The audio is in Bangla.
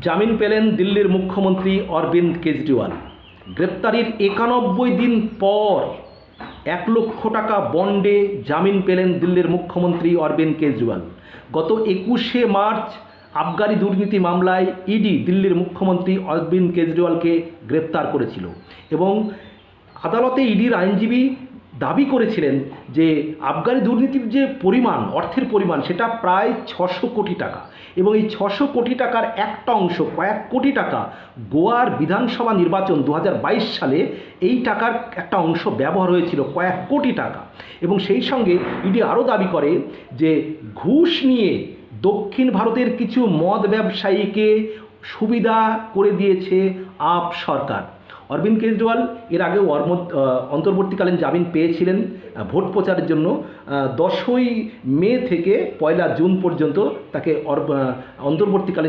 জামিন পেলেন দিল্লির মুখ্যমন্ত্রী অরবিন্দ কেজরিওয়াল। গ্রেপ্তারির 91 দিন পর 1 লক্ষ টাকা বন্ডে জামিন পেলেন দিল্লির মুখ্যমন্ত্রী অরবিন্দ কেজরিওয়াল। গত 21শে মার্চ আবগারি দুর্নীতি মামলায় ইডি দিল্লির মুখ্যমন্ত্রী অরবিন্দ কেজরিওয়ালকে গ্রেপ্তার করেছিল এবং আদালতে ইডির আইনজীবী দাবি করেছিলেন যে আবগারি দুর্নীতির যে পরিমাণ, অর্থের পরিমাণ, সেটা প্রায় 600 কোটি টাকা এবং এই 600 কোটি টাকার একটা অংশ, কয়েক কোটি টাকা, গোয়ার বিধানসভা নির্বাচন 2022 সালে এই টাকার একটা অংশ ব্যবহার হয়েছিল, কয়েক কোটি টাকা। এবং সেই সঙ্গে ইডি আরও দাবি করে যে ঘুষ নিয়ে দক্ষিণ ভারতের কিছু মদ ব্যবসায়ীকে সুবিধা করে দিয়েছে আপ সরকার। অরবিন্দ কেজরিওয়াল এর আগেও অন্তর্বর্তীকালীন জামিন পেয়েছিলেন ভোট প্রচারের জন্য। 10ই মে থেকে 1 জুন পর্যন্ত তাকে অন্তর্বর্তীকালীন